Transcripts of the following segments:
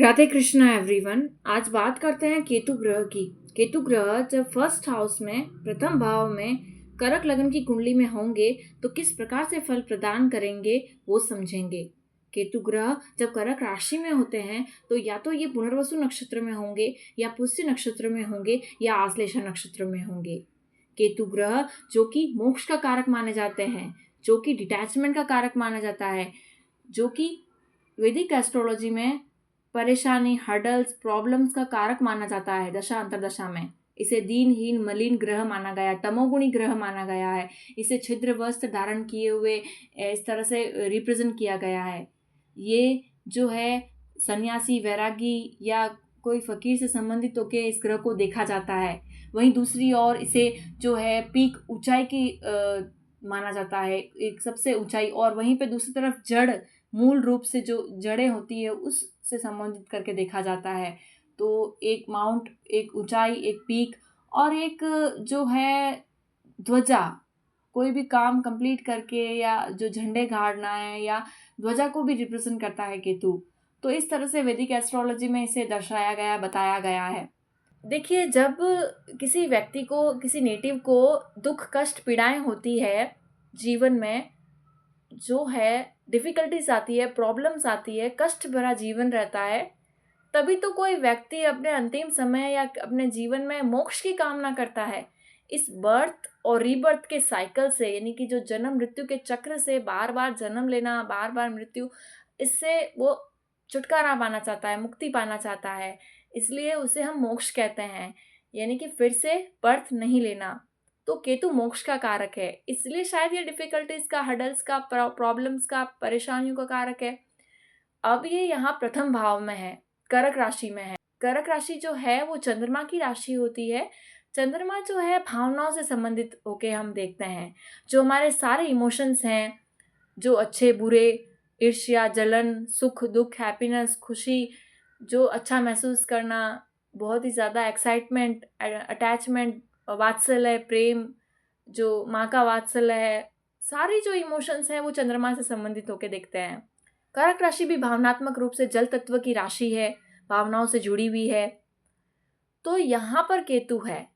Radhe Krishna everyone. आज बात करते हैं केतु ग्रह की। केतु ग्रह जब फर्स्ट हाउस में प्रथम भाव में करक लगन की कुंडली में होंगे तो किस प्रकार से फल प्रदान करेंगे वो समझेंगे। केतु ग्रह जब करक राशि में होते हैं तो या तो ये पुनर्वसु नक्षत्र में होंगे या पुष्य नक्षत्र में होंगे या आश्लेषा नक्षत्र में होंगे। केतु ग्रह जो कि मोक्ष का कारक माने जाते हैं, जो कि डिटैचमेंट का कारक माना जाता है, जो कि वैदिक एस्ट्रोलॉजी में परेशानी, हर्डल्स, प्रॉब्लम्स का कारक माना जाता है। दशा अंतरदशा में इसे दीनहीन मलिन ग्रह माना गया, तमोगुणी ग्रह माना गया है। इसे छिद्र वस्त्र धारण किए हुए इस तरह से रिप्रेजेंट किया गया है। ये जो है सन्यासी, वैरागी या कोई फकीर से संबंधित होकर इस ग्रह को देखा जाता है। वहीं दूसरी ओर इसे जो है पीक ऊंचाई की माना जाता है, एक सबसे ऊंचाई, और वहीं पे दूसरी तरफ जड़, मूल रूप से जो जड़ें होती है उससे संबंधित करके देखा जाता है। तो एक माउंट, एक ऊंचाई, एक पीक और एक जो है ध्वजा, कोई भी काम कंप्लीट करके या जो झंडे गाड़ना है या ध्वजा को भी रिप्रेजेंट करता है केतु। तो इस तरह से वैदिक एस्ट्रोलॉजी में इसे दर्शाया गया, बताया गया है। देखिए, जब किसी व्यक्ति को, किसी नेटिव को दुख, कष्ट, पीड़ाएं होती है जीवन में, जो है डिफिकल्टीज आती है, प्रॉब्लम्स आती है, कष्ट भरा जीवन रहता है, तभी तो कोई व्यक्ति अपने अंतिम समय या अपने जीवन में मोक्ष की कामना करता है। इस बर्थ और रीबर्थ के साइकिल से, यानी कि जो जन्म मृत्यु के चक्र से बार बार जन्म लेना, बार बार मृत्यु, इससे वो छुटकारा पाना चाहता है, मुक्ति पाना चाहता है। इसलिए उसे हम मोक्ष कहते हैं, यानी कि फिर से बर्थ नहीं लेना। तो केतु मोक्ष का कारक है, इसलिए शायद ये डिफिकल्टीज का, हडल्स का, प्रॉब्लम्स का, परेशानियों का कारक है। अब ये यहाँ प्रथम भाव में है, कर्क राशि में है। कर्क राशि जो है वो चंद्रमा की राशि होती है। चंद्रमा जो है भावनाओं से संबंधित होके हम देखते हैं। जो हमारे सारे इमोशंस हैं, जो अच्छे बुरे, ईर्ष्या, जलन, सुख दुख, हैप्पीनेस, खुशी, जो अच्छा महसूस करना, बहुत ही ज़्यादा एक्साइटमेंट, अटैचमेंट, वात्सल्य, प्रेम, जो माँ का वात्सल्य है, सारी जो इमोशंस हैं वो चंद्रमा से संबंधित होके देखते हैं। कर्क राशि भी भावनात्मक रूप से जल तत्व की राशि है, भावनाओं से जुड़ी हुई है। तो यहाँ पर केतु है,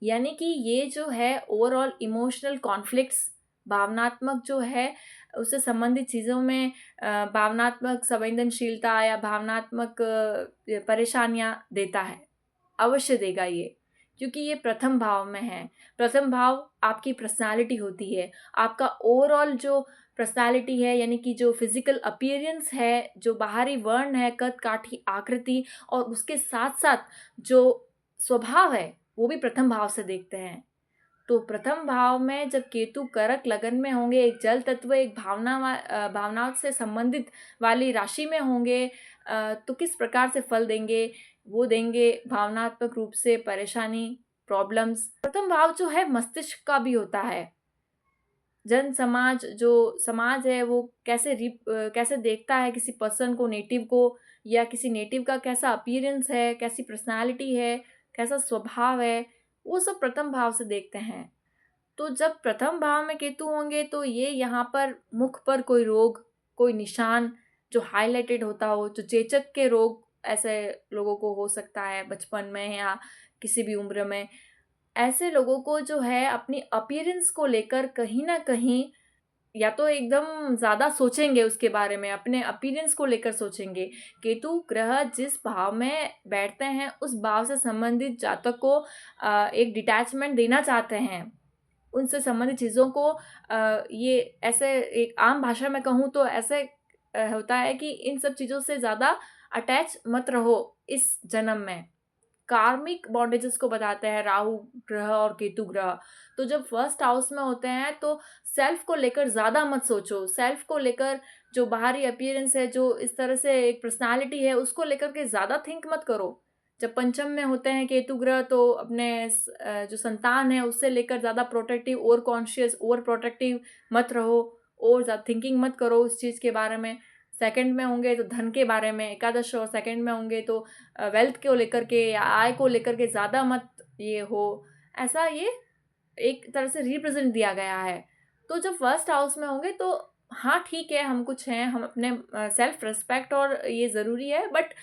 यानी कि ये जो है ओवरऑल इमोशनल कॉन्फ्लिक्ट्स, भावनात्मक जो है उससे संबंधित चीज़ों में भावनात्मक संवेदनशीलता या भावनात्मक परेशानियां देता है, अवश्य देगा ये, क्योंकि ये प्रथम भाव में है। प्रथम भाव आपकी पर्सनालिटी होती है, आपका ओवरऑल जो पर्सनालिटी है, यानी कि जो फिजिकल अपीयरेंस है, जो बाहरी वर्ण है, कद काठी आकृति, और उसके साथ साथ जो स्वभाव है वो भी प्रथम भाव से देखते हैं। तो प्रथम भाव में जब केतु करक लगन में होंगे, एक जल तत्व, एक भावनाओं से संबंधित वाली राशि में होंगे, तो किस प्रकार से फल देंगे? वो देंगे भावनात्मक रूप से परेशानी, प्रॉब्लम्स। प्रथम भाव जो है मस्तिष्क का भी होता है। जन समाज, जो समाज है वो कैसे देखता है किसी पर्सन को, नेटिव को, या किसी नेटिव का कैसा अपीयरेंस है, कैसी पर्सनालिटी है, कैसा स्वभाव है, वो सब प्रथम भाव से देखते हैं। तो जब प्रथम भाव में केतु होंगे तो ये यहाँ पर मुख पर कोई रोग, कोई निशान जो हाईलाइटेड होता हो, जो चेचक के रोग ऐसे लोगों को हो सकता है बचपन में या किसी भी उम्र में। ऐसे लोगों को जो है अपनी अपीयरेंस को लेकर कहीं ना कहीं या तो एकदम ज़्यादा सोचेंगे उसके बारे में, अपने अपीयरेंस को लेकर सोचेंगे। केतु ग्रह जिस भाव में बैठते हैं उस भाव से संबंधित जातक को एक डिटैचमेंट देना चाहते हैं, उनसे संबंधित चीज़ों को ये ऐसे एक आम भाषा में कहूँ तो ऐसे होता है कि इन सब चीज़ों से ज़्यादा अटैच मत रहो इस जन्म में। कार्मिक बॉन्डेजेस को बताते हैं राहु ग्रह और केतु ग्रह। तो जब फर्स्ट हाउस में होते हैं तो सेल्फ को लेकर ज़्यादा मत सोचो, सेल्फ को लेकर, जो बाहरी अपीयरेंस है, जो इस तरह से एक पर्सनालिटी है, उसको लेकर के ज़्यादा थिंक मत करो। जब पंचम में होते हैं केतु ग्रह तो अपने जो संतान है उससे लेकर ज़्यादा protective, over conscious, over protective मत रहो, और ज़्यादा थिंकिंग मत करो उस चीज़ के बारे में। सेकंड में होंगे तो धन के बारे में, एकादश और सेकंड में होंगे तो वेल्थ को लेकर के या आय को लेकर के ज़्यादा मत ये हो, ऐसा ये एक तरह से रिप्रेजेंट दिया गया है। तो जब फर्स्ट हाउस में होंगे तो हाँ ठीक है, हम कुछ हैं, हम अपने सेल्फ रिस्पेक्ट और ये ज़रूरी है, बट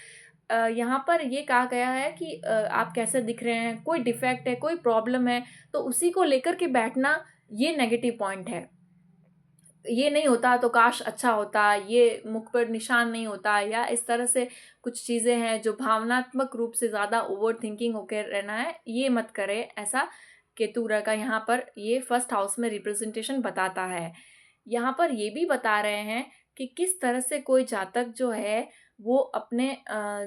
यहाँ पर ये कहा गया है कि आप कैसे दिख रहे हैं, कोई डिफेक्ट है, कोई प्रॉब्लम है, तो उसी को लेकर के बैठना ये नेगेटिव पॉइंट है। ये नहीं होता तो काश अच्छा होता, ये मुख पर निशान नहीं होता, या इस तरह से कुछ चीज़ें हैं जो भावनात्मक रूप से ज़्यादा ओवर थिंकिंग होकर रहना है, ये मत करें। ऐसा केतु ग्रह का यहाँ पर ये फर्स्ट हाउस में रिप्रेजेंटेशन बताता है। यहाँ पर ये भी बता रहे हैं कि किस तरह से कोई जातक जो है वो अपने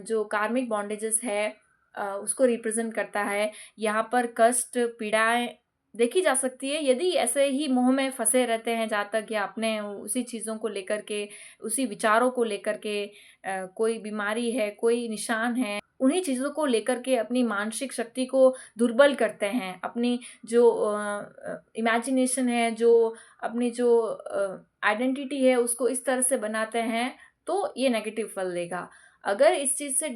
जो कार्मिक बॉन्डेजेस है उसको रिप्रेजेंट करता है। यहाँ पर कष्ट, पीड़ाएं देखी जा सकती है यदि ऐसे ही मोह में फंसे रहते हैं जातक, या अपने उसी चीज़ों को लेकर के, उसी विचारों को लेकर के कोई बीमारी है, कोई निशान है, उन्हीं चीज़ों को लेकर के अपनी मानसिक शक्ति को दुर्बल करते हैं, अपनी जो इमेजिनेशन है, जो अपनी जो आइडेंटिटी है उसको इस तरह से बनाते हैं, तो ये नेगेटिव फल देगा। अगर इस चीज़ से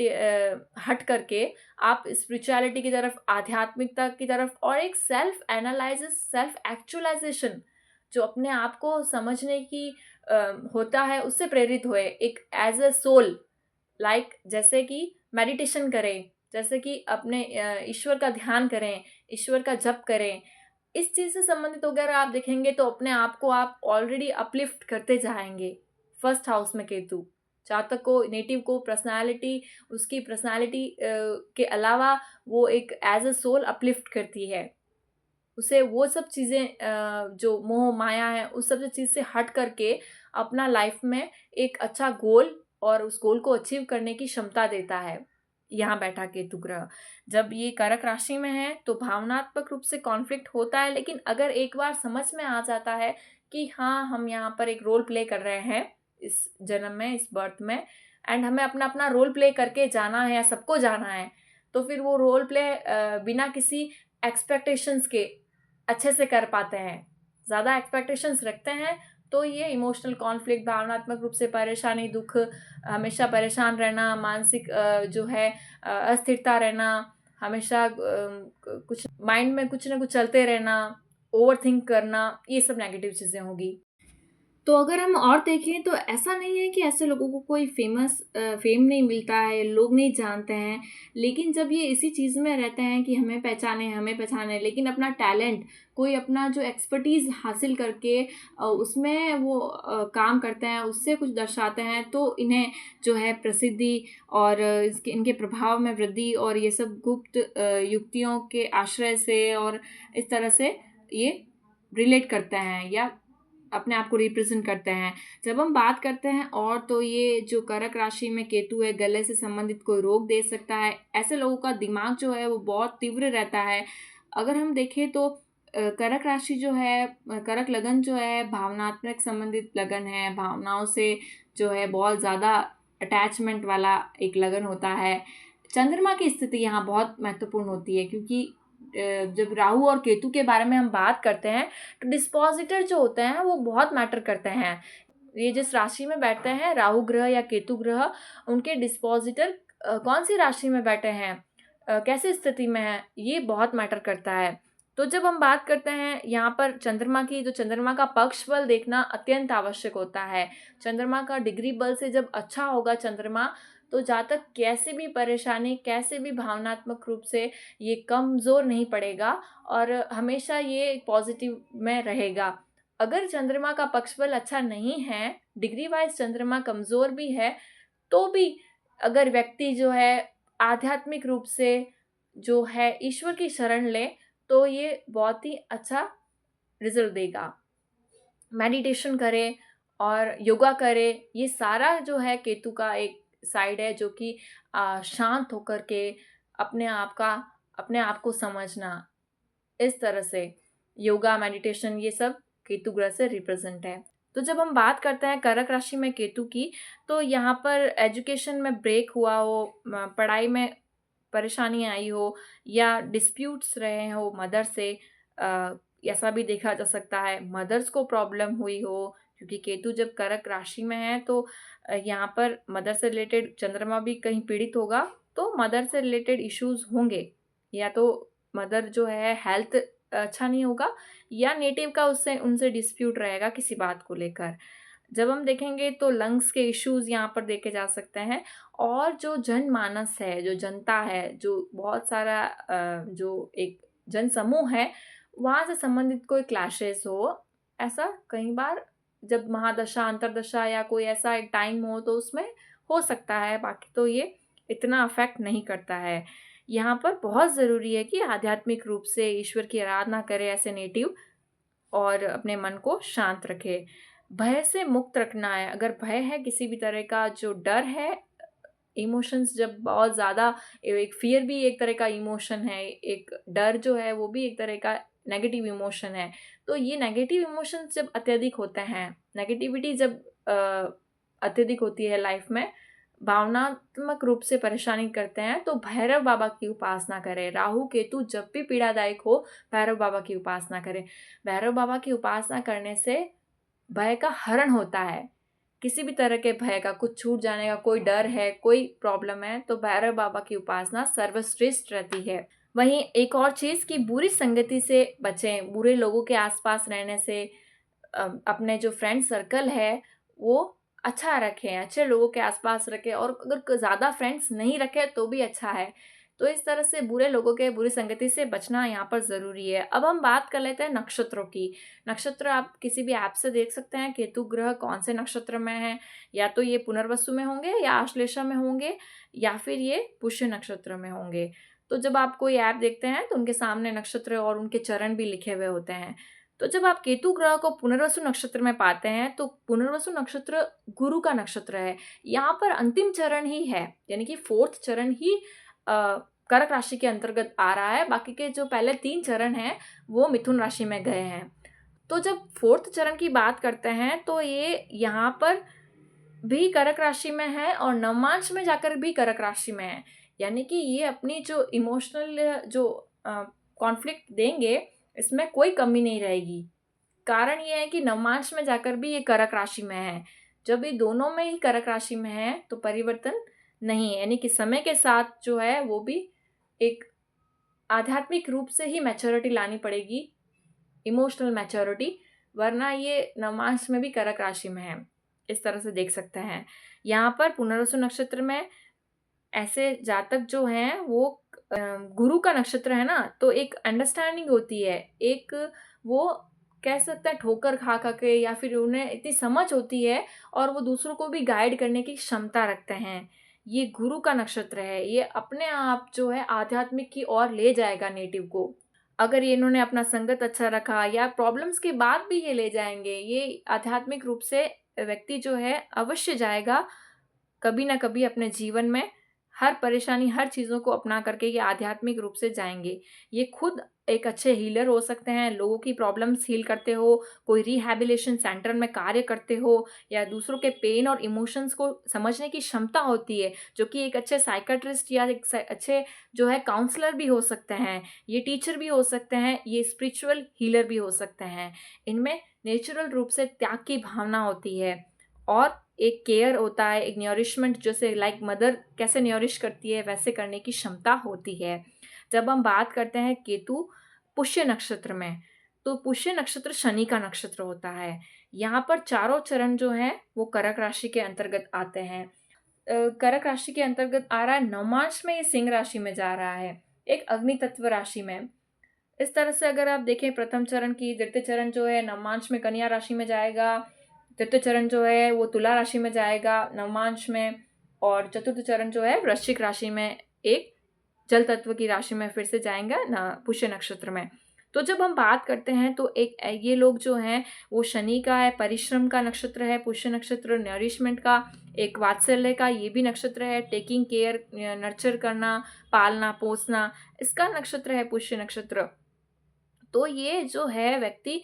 हट करके आप स्पिरिचुअलिटी की तरफ, आध्यात्मिकता की तरफ, और एक सेल्फ एनालिसिस, सेल्फ एक्चुअलाइजेशन जो अपने आप को समझने की होता है, उससे प्रेरित हुए, एक एज अ सोल, लाइक जैसे कि मेडिटेशन करें, जैसे कि अपने ईश्वर का ध्यान करें, ईश्वर का जप करें, इस चीज़ से संबंधित अगर आप देखेंगे तो अपने आप को आप ऑलरेडी अपलिफ्ट करते जाएंगे। फर्स्ट हाउस में केतु जातक को, नेटिव को पर्सनालिटी, उसकी पर्सनालिटी के अलावा वो एक एज अ सोल अपलिफ्ट करती है उसे। वो सब चीज़ें जो मोह माया है उस सब चीज़ से हट करके अपना लाइफ में एक अच्छा गोल और उस गोल को अचीव करने की क्षमता देता है। यहाँ बैठा केतु ग्रह जब ये कर्क राशि में है तो भावनात्मक रूप से कॉन्फ्लिक्ट होता है, लेकिन अगर एक बार समझ में आ जाता है कि हाँ, हम यहाँ पर एक रोल प्ले कर रहे हैं इस जन्म में, इस बर्थ में, एंड हमें अपना अपना रोल प्ले करके जाना है, सबको जाना है, तो फिर वो रोल प्ले बिना किसी एक्सपेक्टेशंस के अच्छे से कर पाते हैं। ज़्यादा एक्सपेक्टेशंस रखते हैं तो ये इमोशनल कॉन्फ्लिक्ट, भावनात्मक रूप से परेशानी, दुख, हमेशा परेशान रहना, मानसिक जो है अस्थिरता रहना, हमेशा कुछ माइंड में कुछ ना कुछ चलते रहना, ओवर थिंक करना, ये सब नेगेटिव चीज़ें होगी। तो अगर हम और देखें तो ऐसा नहीं है कि ऐसे लोगों को कोई फेम नहीं मिलता है, लोग नहीं जानते हैं, लेकिन जब ये इसी चीज़ में रहते हैं कि हमें पहचाने, लेकिन अपना टैलेंट, कोई अपना जो एक्सपर्टीज़ हासिल करके उसमें वो काम करते हैं, उससे कुछ दर्शाते हैं, तो इन्हें जो है प्रसिद्धि और इनके प्रभाव में वृद्धि और ये सब गुप्त युक्तियों के आश्रय से और इस तरह से ये रिलेट करते हैं या अपने आप को रिप्रेजेंट करते हैं। जब हम बात करते हैं और तो ये जो कर्क राशि में केतु है, गले से संबंधित कोई रोग दे सकता है। ऐसे लोगों का दिमाग जो है वो बहुत तीव्र रहता है। अगर हम देखें तो कर्क राशि जो है, कर्क लगन जो है भावनात्मक संबंधित लगन है, भावनाओं से जो है बहुत ज़्यादा अटैचमेंट वाला एक लगन होता है। चंद्रमा की स्थिति यहाँ बहुत महत्वपूर्ण होती है, क्योंकि जब राहु और केतु के बारे में हम बात करते हैं तो डिस्पोजिटर जो होते हैं वो बहुत मैटर करते हैं। ये जिस राशि में बैठते हैं, राहु ग्रह या केतु ग्रह, उनके डिस्पोजिटर कौन सी राशि में बैठे हैं, कैसी स्थिति में है, ये बहुत मैटर करता है। तो जब हम बात करते हैं यहाँ पर चंद्रमा की, तो चंद्रमा का पक्ष बल देखना अत्यंत आवश्यक होता है। चंद्रमा का डिग्री बल से जब अच्छा होगा चंद्रमा, तो जातक कैसे भी परेशानी, कैसे भी भावनात्मक रूप से ये कमज़ोर नहीं पड़ेगा और हमेशा ये पॉजिटिव में रहेगा। अगर चंद्रमा का पक्ष बल अच्छा नहीं है, डिग्री वाइज चंद्रमा कमज़ोर भी है, तो भी अगर व्यक्ति जो है आध्यात्मिक रूप से जो है ईश्वर की शरण ले, तो ये बहुत ही अच्छा रिजल्ट देगा। मेडिटेशन करें और योगा करें, ये सारा जो है केतु का एक साइड है जो कि शांत होकर के अपने आप को समझना, इस तरह से योगा, मेडिटेशन, ये सब केतु ग्रह से रिप्रेजेंट है। तो जब हम बात करते हैं कर्क राशि में केतु की, तो यहाँ पर एजुकेशन में ब्रेक हुआ हो, पढ़ाई में परेशानी आई हो, या डिस्प्यूट्स रहे हो मदर से, ऐसा भी देखा जा सकता है। मदर्स को प्रॉब्लम हुई हो, क्योंकि केतु जब कर्क राशि में है तो यहाँ पर मदर से रिलेटेड चंद्रमा भी कहीं पीड़ित होगा, तो मदर से रिलेटेड इश्यूज होंगे, या तो मदर जो है हेल्थ अच्छा नहीं होगा, या नेटिव का उससे उनसे डिस्प्यूट रहेगा किसी बात को लेकर। जब हम देखेंगे तो लंग्स के इश्यूज़ यहाँ पर देखे जा सकते हैं। और जो जनमानस है, जो जनता है, जो बहुत सारा जो एक जनसमूह है, वहाँ से संबंधित कोई क्लैशेज़ हो, ऐसा कई बार जब महादशा, अंतर्दशा या कोई ऐसा एक टाइम हो तो उसमें हो सकता है, बाकी तो ये इतना अफ़ेक्ट नहीं करता है। यहाँ पर बहुत ज़रूरी है कि आध्यात्मिक रूप से ईश्वर की आराधना करें ऐसे नेटिव, और अपने मन को शांत रखें। भय से मुक्त रखना है, अगर भय है किसी भी तरह का, जो डर है, इमोशंस जब बहुत ज़्यादा, एक फ़ियर भी एक तरह का इमोशन है, एक डर जो है वो भी एक तरह का नेगेटिव इमोशन है। तो ये नेगेटिव इमोशंस जब अत्यधिक होते हैं, नेगेटिविटी जब अत्यधिक होती है लाइफ में, भावनात्मक रूप से परेशानी करते हैं, तो भैरव बाबा की उपासना करें। राहु केतु जब भी पीड़ादायक हो, भैरव बाबा की उपासना करें। भैरव बाबा की उपासना करने से भय का हरण होता है। किसी भी तरह के भय का, कुछ छूट जाने का कोई डर है, कोई प्रॉब्लम है, तो भैरव बाबा की उपासना सर्वश्रेष्ठ रहती है। वहीं एक और चीज़ कि बुरी संगति से बचें, बुरे लोगों के आस-पास रहने से अपने जो फ्रेंड सर्कल है, वो अच्छा रखें, अच्छे लोगों के आस-पास रखें, और अगर ज़्यादा फ्रेंड्स नहीं रखें तो भी अच्छा है। तो इस तरह से बुरे लोगों के, बुरी संगति से बचना यहाँ पर ज़रूरी है। अब हम बात कर लेते हैं नक्षत्रों की। नक्षत्र आप किसी भी ऐप से देख सकते हैं, केतु ग्रह कौन से नक्षत्र में है, या तो ये पुनर्वसु में होंगे, या आश्लेषा में होंगे, या फिर ये पुष्य नक्षत्र में होंगे। तो जब आप कोई ऐप देखते हैं तो उनके सामने नक्षत्र और उनके चरण भी लिखे हुए होते हैं। तो जब आप केतु ग्रह को पुनर्वसु नक्षत्र में पाते हैं, तो पुनर्वसु नक्षत्र गुरु का नक्षत्र है। यहाँ पर अंतिम चरण ही है, यानी कि 4th चरण ही कर्क राशि के अंतर्गत आ रहा है। बाकी के जो पहले 3 चरण हैं, वो मिथुन राशि में गए हैं। तो जब 4th चरण की बात करते हैं, तो ये यहाँ पर भी कर्क राशि में है और नवमांश में जाकर भी कर्क राशि में है। यानी कि ये अपनी जो इमोशनल जो कॉन्फ्लिक्ट देंगे, इसमें कोई कमी नहीं रहेगी। कारण ये है कि नवमांश में जाकर भी ये कर्क राशि में है। जब ये दोनों में ही कर्क राशि में है तो परिवर्तन नहीं है, यानी कि समय के साथ जो है वो भी एक आध्यात्मिक रूप से ही मैच्योरिटी लानी पड़ेगी, इमोशनल मैच्योरिटी, वरना ये नवमांश में भी कर्क राशि में है। इस तरह से देख सकते हैं। यहाँ पर पुनर्वसु नक्षत्र में ऐसे जातक जो हैं वो गुरु का नक्षत्र है ना, तो एक अंडरस्टैंडिंग होती है, एक वो कह सकते हैं ठोकर खा खा के, या फिर उन्हें इतनी समझ होती है और वो दूसरों को भी गाइड करने की क्षमता रखते हैं। ये गुरु का नक्षत्र है, ये अपने आप जो है आध्यात्मिक की ओर ले जाएगा नेटिव को। अगर ये इन्होंने अपना संगत अच्छा रखा, या प्रॉब्लम्स के बाद भी ये ले जाएंगे, ये आध्यात्मिक रूप से व्यक्ति जो है अवश्य जाएगा कभी ना कभी अपने जीवन में। हर परेशानी, हर चीज़ों को अपना करके ये आध्यात्मिक रूप से जाएँगे। ये खुद एक अच्छे हीलर हो सकते हैं, लोगों की प्रॉब्लम्स हील करते हो, कोई रिहैबिलिटेशन सेंटर में कार्य करते हो, या दूसरों के पेन और इमोशंस को समझने की क्षमता होती है, जो कि एक अच्छे साइकियाट्रिस्ट या एक अच्छे जो है काउंसलर भी हो सकते हैं, ये टीचर भी हो सकते हैं, ये स्पिरिचुअल हीलर भी हो सकते हैं। इनमें नेचुरल रूप से त्याग की भावना होती है, और एक केयर होता है, एक न्यूरिशमेंट, जैसे लाइक मदर कैसे न्यूरिश करती है वैसे करने की क्षमता होती है। जब हम बात करते हैं केतु पुष्य नक्षत्र में, तो पुष्य नक्षत्र शनि का नक्षत्र होता है। यहाँ पर चारों चरण जो हैं वो कर्क राशि के अंतर्गत आते हैं। कर्क राशि के अंतर्गत आ रहा है, नवमांश में ये सिंह राशि में जा रहा है, एक अग्नि तत्व राशि में। इस तरह से अगर आप देखें प्रथम चरण की, द्वितीय चरण जो है नवमांश में कन्या राशि में जाएगा, तृतीय चरण जो है वो तुला राशि में जाएगा नवमांश में, और चतुर्थ चरण जो है वृश्चिक राशि में, एक जल तत्व की राशि में फिर से जाएगा ना, पुष्य नक्षत्र में। तो जब हम बात करते हैं तो एक ये लोग जो हैं वो शनि का है, परिश्रम का नक्षत्र है पुष्य नक्षत्र, नरिशमेंट का, एक वात्सल्य का ये भी नक्षत्र है, टेकिंग केयर, नर्चर करना, पालना पोसना, इसका नक्षत्र है पुष्य नक्षत्र। तो ये जो है व्यक्ति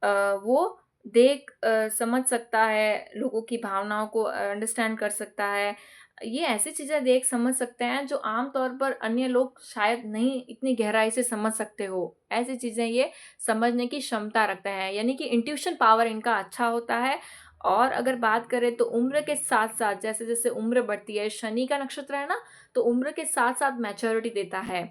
वो देख समझ सकता है, लोगों की भावनाओं को अंडरस्टैंड कर सकता है। ये ऐसी चीज़ें देख समझ सकते हैं जो आम तौर पर अन्य लोग शायद नहीं इतनी गहराई से समझ सकते हो। ऐसी चीज़ें ये समझने की क्षमता रखते हैं, यानी कि इंट्यूशन पावर इनका अच्छा होता है। और अगर बात करें तो उम्र के साथ-साथ, जैसे-जैसे उम्र बढ़ती है, शनि का नक्षत्र है ना, तो उम्र के साथ-साथ मैच्योरिटी देता है।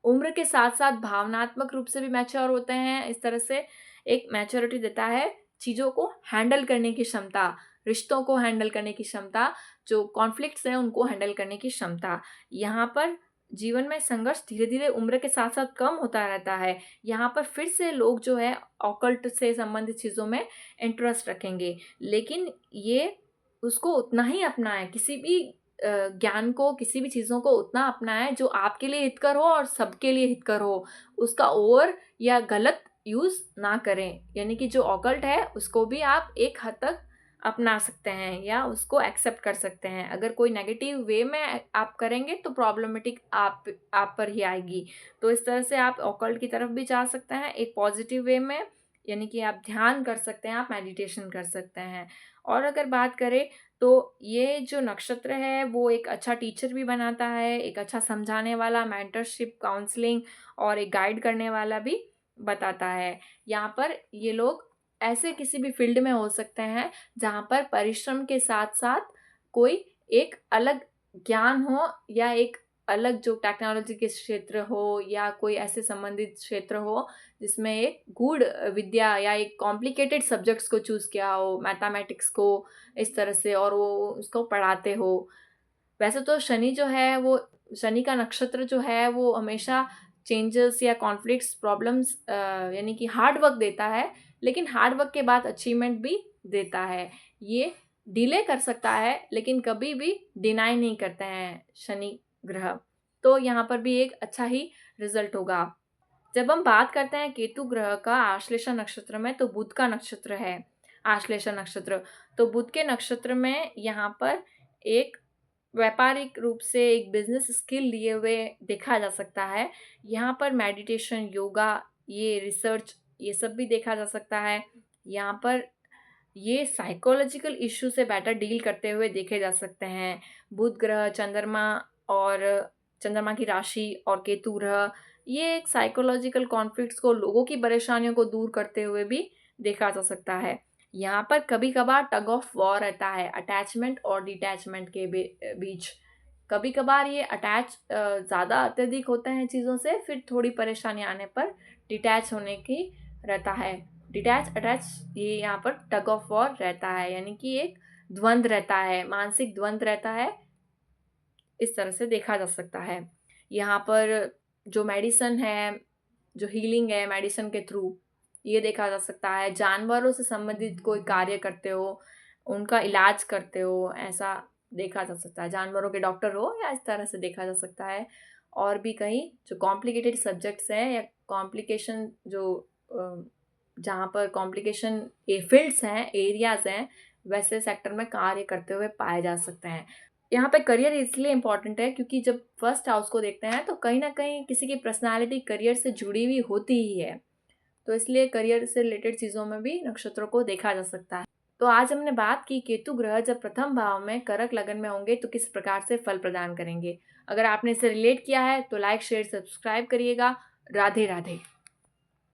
उम्र के साथ-साथ भावनात्मक रूप से भी मैच्योर होते हैं, इस तरह से एक मैच्योरिटी देता है। चीज़ों को हैंडल करने की क्षमता, रिश्तों को हैंडल करने की क्षमता, जो कॉन्फ्लिक्ट्स हैं उनको हैंडल करने की क्षमता। यहाँ पर जीवन में संघर्ष धीरे धीरे उम्र के साथ साथ कम होता रहता है। यहाँ पर फिर से लोग जो है ऑकल्ट से संबंधित चीज़ों में इंटरेस्ट रखेंगे, लेकिन ये उसको उतना ही अपनाएं, किसी भी ज्ञान को, किसी भी चीज़ों को उतना अपनाएं जो आपके लिए हितकर हो और सबके लिए हितकर हो। उसका ओवर या गलत यूज़ ना करें। यानी कि जो ऑकल्ट है उसको भी आप एक हद तक अपना सकते हैं या उसको एक्सेप्ट कर सकते हैं। अगर कोई नेगेटिव वे में आप करेंगे तो प्रॉब्लमेटिक आप पर ही आएगी। तो इस तरह से आप ऑकल्ट की तरफ भी जा सकते हैं एक पॉजिटिव वे में, यानी कि आप ध्यान कर सकते हैं, आप मेडिटेशन कर सकते हैं। और अगर बात करें तो ये जो नक्षत्र है वो एक अच्छा टीचर भी बनाता है, एक अच्छा समझाने वाला, मेंटरशिप, काउंसलिंग और एक गाइड करने वाला भी बताता है। यहाँ पर ये लोग ऐसे किसी भी फील्ड में हो सकते हैं जहाँ पर परिश्रम के साथ साथ कोई एक अलग ज्ञान हो या एक अलग जो टेक्नोलॉजी के क्षेत्र हो या कोई ऐसे संबंधित क्षेत्र हो जिसमें एक गूढ़ विद्या या एक कॉम्प्लिकेटेड सब्जेक्ट्स को चूज़ किया हो, मैथमेटिक्स को इस तरह से, और वो उसको पढ़ाते हो। वैसे तो शनि जो है वो, शनि का नक्षत्र जो है वो हमेशा चेंजेस या कॉन्फ्लिक्ट्स, प्रॉब्लम्स, यानी कि हार्ड वर्क देता है, लेकिन हार्ड वर्क के बाद अचीवमेंट भी देता है। ये डिले कर सकता है लेकिन कभी भी डिनाई नहीं करते हैं शनि ग्रह। तो यहाँ पर भी एक अच्छा ही रिजल्ट होगा। जब हम बात करते हैं केतु ग्रह का आश्लेषा नक्षत्र में, तो बुध का नक्षत्र है आश्लेषा नक्षत्र। तो बुध के नक्षत्र में यहाँ पर एक व्यापारिक रूप से एक बिजनेस स्किल लिए हुए देखा जा सकता है। यहाँ पर मेडिटेशन, योगा, ये रिसर्च, ये सब भी देखा जा सकता है। यहाँ पर ये साइकोलॉजिकल इश्यू से बेटर डील करते हुए देखे जा सकते हैं। बुध ग्रह, चंद्रमा और चंद्रमा की राशि और केतु ग्रह, ये एक साइकोलॉजिकल कॉन्फ्लिक्ट्स को, लोगों की परेशानियों को दूर करते हुए भी देखा जा सकता है। यहाँ पर कभी कभार टग ऑफ वॉर रहता है अटैचमेंट और डिटैचमेंट के बीच। कभी कभार ये अटैच ज़्यादा अत्यधिक होते हैं चीज़ों से, फिर थोड़ी परेशानी आने पर डिटैच होने की रहता है। डिटैच अटैच, ये यहाँ पर टग ऑफ वॉर रहता है, यानी कि एक द्वंद्व रहता है, मानसिक द्वंद्व रहता है। इस तरह से देखा जा सकता है। यहाँ पर जो मेडिसिन है, जो हीलिंग है मेडिसिन के थ्रू, ये देखा जा सकता है। जानवरों से संबंधित कोई कार्य करते हो, उनका इलाज करते हो, ऐसा देखा जा सकता है। जानवरों के डॉक्टर हो या इस तरह से देखा जा सकता है। और भी कहीं जो कॉम्प्लिकेटेड सब्जेक्ट्स हैं या कॉम्प्लिकेशन जो जहाँ पर कॉम्प्लिकेशन फील्ड्स हैं, एरियाज हैं, वैसे सेक्टर में कार्य करते हुए पाए जा सकते हैं। यहाँ पे करियर इसलिए इम्पॉर्टेंट है क्योंकि जब फर्स्ट हाउस को देखते हैं तो कहीं ना कहीं किसी की पर्सनालिटी करियर से जुड़ी हुई होती ही है। तो इसलिए करियर से रिलेटेड चीज़ों में भी नक्षत्रों को देखा जा सकता है। तो आज हमने बात की केतु ग्रह जब प्रथम भाव में कर्क लगन में होंगे तो किस प्रकार से फल प्रदान करेंगे। अगर आपने इसे रिलेट किया है तो लाइक, शेयर, सब्सक्राइब करिएगा। राधे राधे।